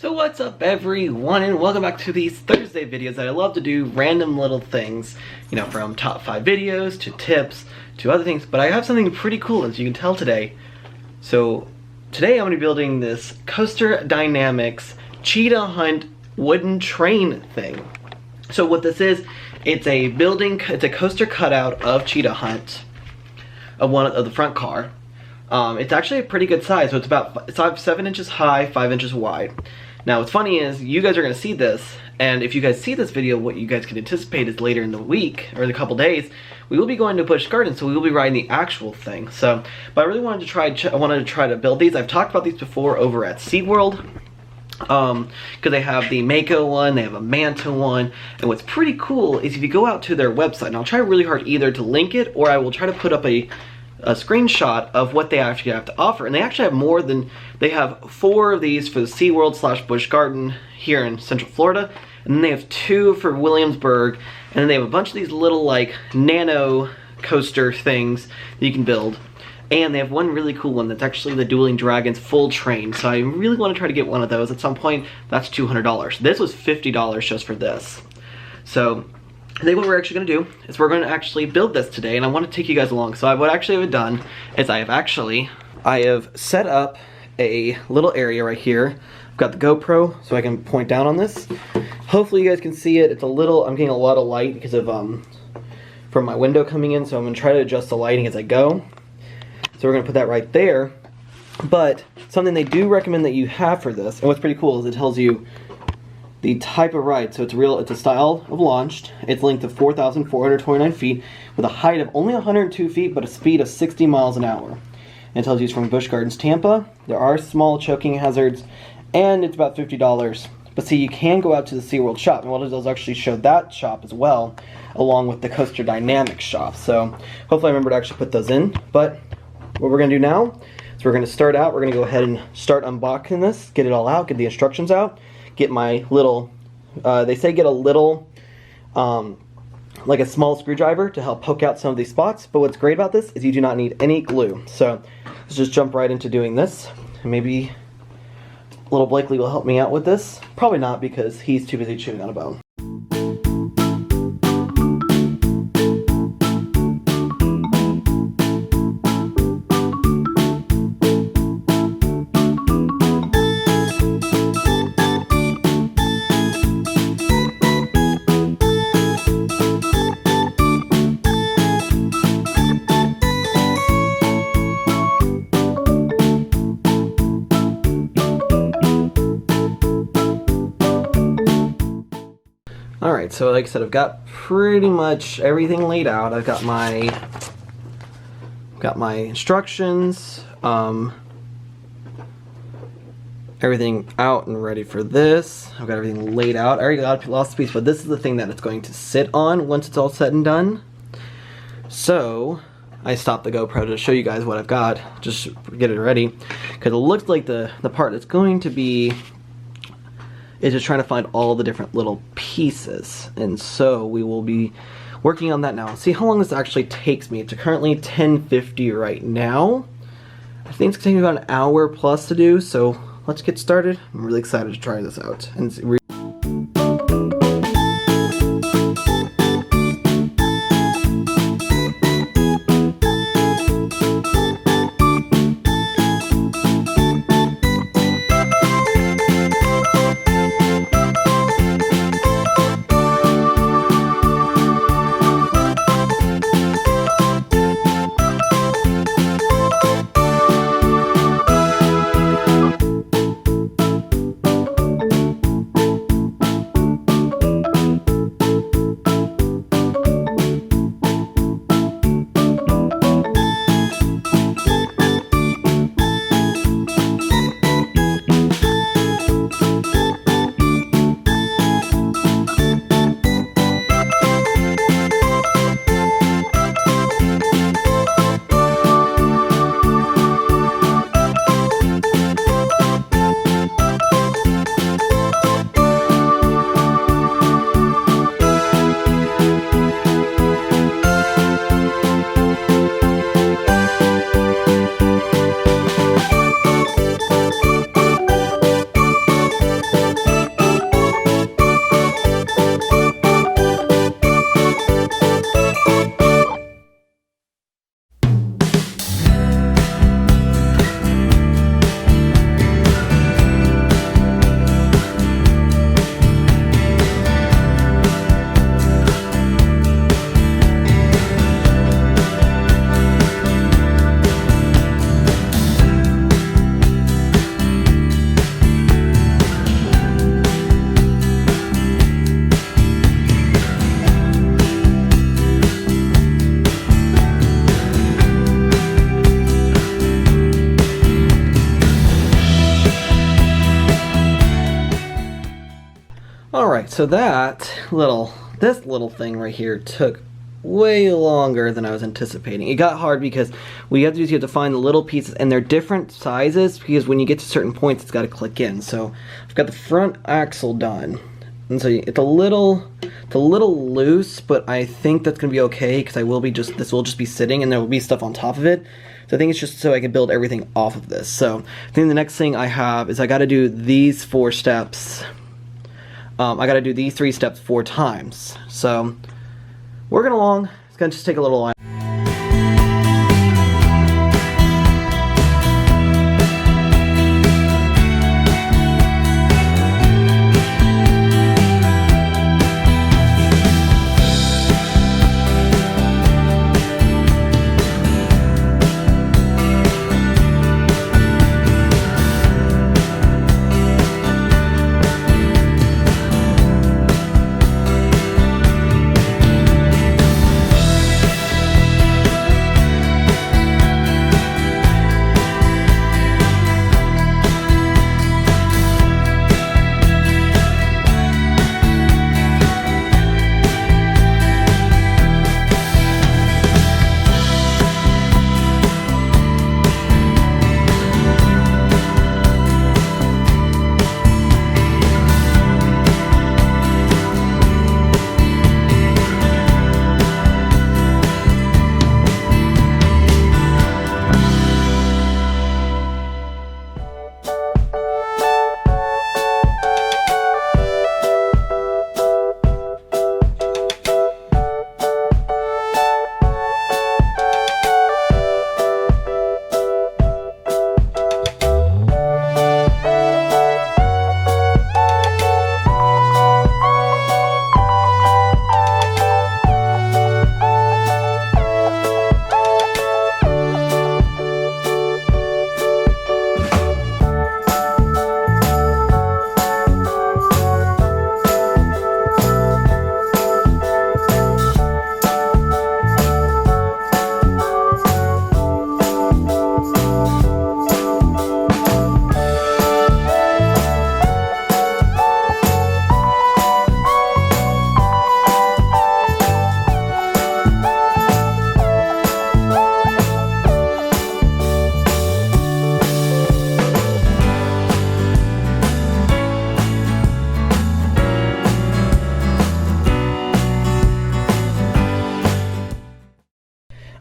So what's up everyone, and welcome back to these Thursday videos that I love to do random little things, you know, from top 5 videos to tips to other things, but I have something pretty cool as you can tell today. So today I'm going to be building this Coaster Dynamix Cheetah Hunt wooden train thing. So what this is, it's a coaster cutout of Cheetah Hunt of the front car. It's actually a pretty good size, so it's 7 inches high, 5 inches wide. Now what's funny is you guys are going to see this, and if you guys see this video, what you guys can anticipate is later in the week, or in a couple days, we will be going to Busch Gardens, so we will be riding the actual thing. So, but I really wanted to try to build these. I've talked about these before over at SeaWorld, because they have the Mako one, they have a Manta one, and what's pretty cool is if you go out to their website, and I'll try really hard either to link it, or I will try to put up a screenshot of what they actually have to offer. And they actually have they have 4 of these for the SeaWorld / Busch Garden here in Central Florida, and then they have 2 for Williamsburg, and then they have a bunch of these little like nano coaster things that you can build. And they have one really cool one that's actually the Dueling Dragons full train, so I really want to try to get one of those at some point. That's $200. This was $50 just for this. So I think what we're actually going to do is we're going to actually build this today, and I want to take you guys along. So what I actually have done is I have set up a little area right here. I've got the GoPro so I can point down on this. Hopefully you guys can see it. I'm getting a lot of light because of from my window coming in, so I'm going to try to adjust the lighting as I go. So we're going to put that right there. But something they do recommend that you have for this, and what's pretty cool is it tells you the type of ride. So it's a style of launched. It's length of 4,429 feet with a height of only 102 feet but a speed of 60 miles an hour. And it tells you it's from Busch Gardens, Tampa. There are small choking hazards, and it's about $50. But see, you can go out to the SeaWorld shop, and what it does actually show that shop as well, along with the Coaster Dynamix shop. So hopefully I remember to actually put those in. But what we're going to do now is we're going to start out. We're going to go ahead and start unboxing this, get it all out, get the instructions out, get my little, they say get a little, like a small screwdriver to help poke out some of these spots. But what's great about this is you do not need any glue. So let's just jump right into doing this. And maybe little Blakely will help me out with this. Probably not, because he's too busy chewing on a bone. Alright, so like I said, I've got pretty much everything laid out. I've got my instructions, everything out and ready for this. I've got everything laid out. I already got lost a piece, but this is the thing that it's going to sit on once it's all said and done. So I stopped the GoPro to show you guys what I've got, just get it ready, because it looks like the part that's going to be is just trying to find all the different little pieces, and so we will be working on that now. See how long this actually takes me. It's currently 10:50 right now. I think it's going to take me about an hour plus to do, so let's get started. I'm really excited to try this out and Alright, so this little thing right here took way longer than I was anticipating. It got hard because what you have to do is you have to find the little pieces, and they're different sizes because when you get to certain points it's got to click in. So I've got the front axle done, and so it's a little loose, but I think that's gonna be okay because this will just be sitting and there will be stuff on top of it. So I think it's just so I can build everything off of this. So I think the next thing I have is I got to do these 4 steps. I got to do these 3 steps 4 times. So working along. It's gonna just take a little while.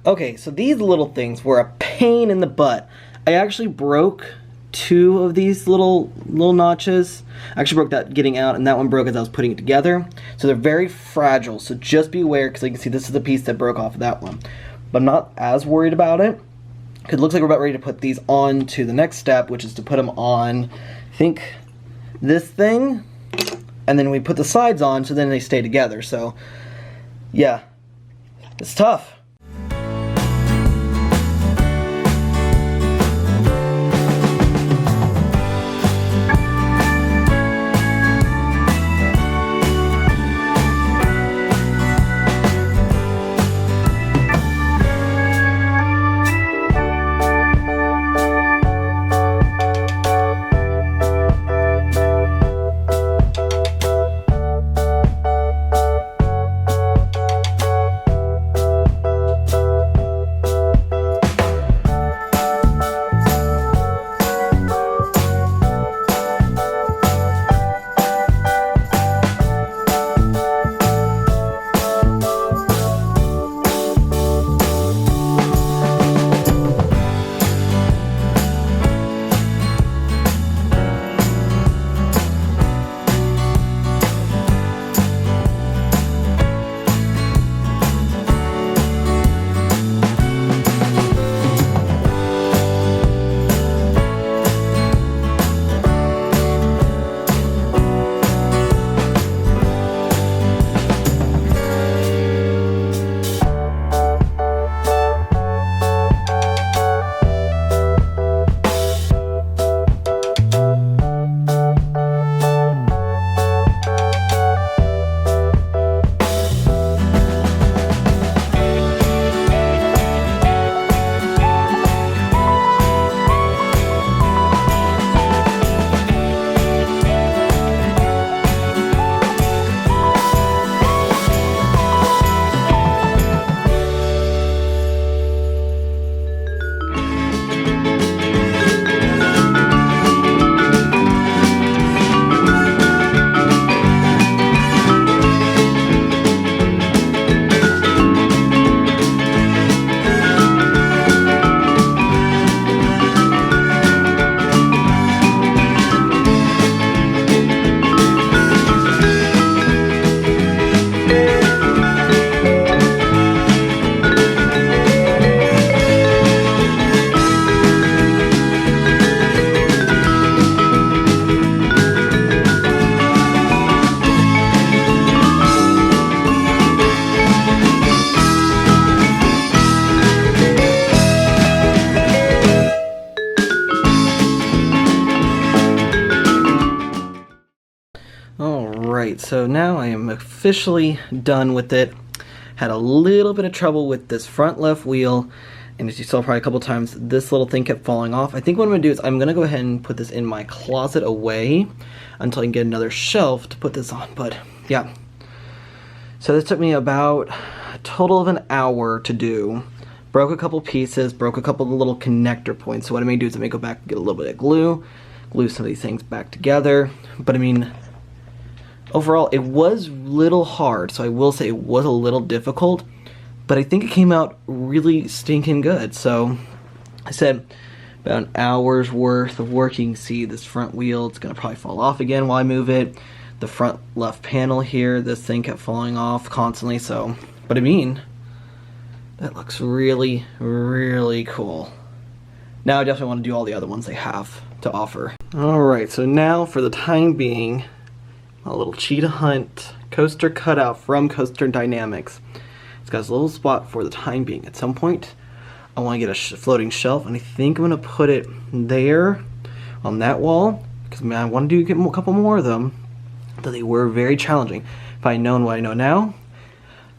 Okay, so these little things were a pain in the butt. I actually broke 2 of these little notches. I actually broke that getting out, and that one broke as I was putting it together. So they're very fragile, so just be aware, because you can see this is the piece that broke off of that one. But I'm not as worried about it, because it looks like we're about ready to put these on to the next step, which is to put them on, I think, this thing, and then we put the sides on, so then they stay together. So, yeah, it's tough. Alright, so now I am officially done with it. Had a little bit of trouble with this front left wheel, and as you saw probably a couple times, this little thing kept falling off. I think what I'm going to do is I'm going to go ahead and put this in my closet away until I can get another shelf to put this on, but yeah. So this took me about a total of an hour to do. Broke a couple pieces, broke a couple of the little connector points. So what I may do is I may go back and get a little bit of glue some of these things back together. But I mean, overall, it was a little hard, so I will say it was a little difficult, but I think it came out really stinking good. So I said about an hour's worth of work. You can see this front wheel, it's gonna probably fall off again while I move it. The front left panel here, this thing kept falling off constantly, so, but I mean, that looks really, really cool. Now I definitely want to do all the other ones they have to offer. Alright, so now for the time being, a little Cheetah Hunt coaster cutout from Coaster Dynamix. It's got this little spot for the time being. At some point, I want to get a floating shelf, and I think I'm going to put it there on that wall, because man, I want to get a couple more of them, though they were very challenging. If I had known what I know now,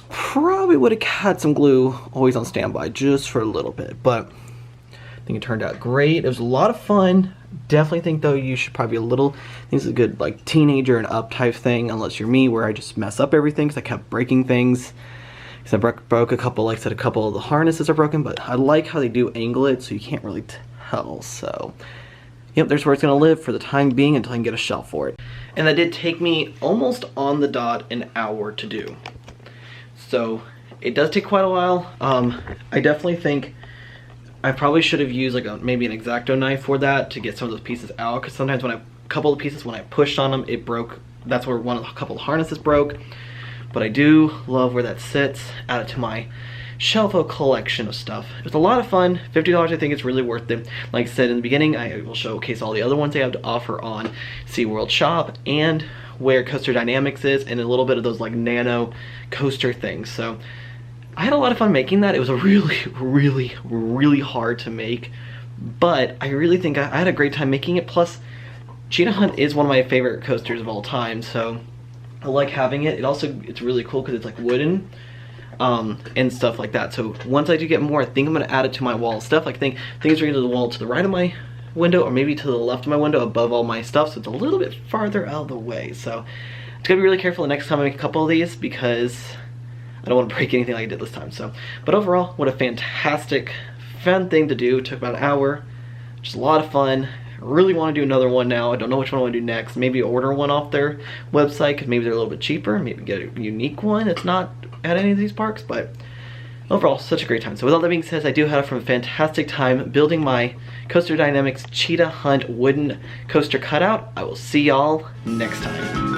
probably would have had some glue always on standby just for a little bit, but I think it turned out great. It was a lot of fun. Definitely think though you should probably be a little, I think this is a good like teenager and up type thing, unless you're me where I just mess up everything because I kept breaking things. Because I broke a couple, like I said, a couple of the harnesses are broken, but I like how they do angle it so you can't really tell. So yep, there's where it's gonna live for the time being until I can get a shelf for it. And that did take me almost on the dot an hour to do. So it does take quite a while. I definitely think I probably should have used like maybe an X-Acto knife for that to get some of those pieces out, because sometimes when a couple of pieces when I pushed on them it broke. That's where a couple of harnesses broke. But I do love where that sits. Add it to my shelf of collection of stuff. It was a lot of fun. $50, I think it's really worth it. Like I said in the beginning, I will showcase all the other ones they have to offer on SeaWorld Shop and where Coaster Dynamix is, and a little bit of those like nano coaster things. So I had a lot of fun making that. It was a really hard to make, but I really think I had a great time making it. Plus, Cheetah Hunt is one of my favorite coasters of all time, so I like having it. It's really cool because it's like wooden and stuff like that. So once I do get more, I think I'm gonna add it to my wall stuff. Like I think it's going to the wall to the right of my window, or maybe to the left of my window above all my stuff, so it's a little bit farther out of the way. So it's gonna be really careful the next time I make a couple of these, because I don't want to break anything like I did this time. So, but overall, what a fantastic, fun thing to do. It took about an hour, just a lot of fun. I really want to do another one now. I don't know which one I want to do next. Maybe order one off their website, because maybe they're a little bit cheaper. Maybe get a unique one that's not at any of these parks, but overall, such a great time. So with all that being said, I do have from a fantastic time building my Coaster Dynamix Cheetah Hunt wooden coaster cutout. I will see y'all next time.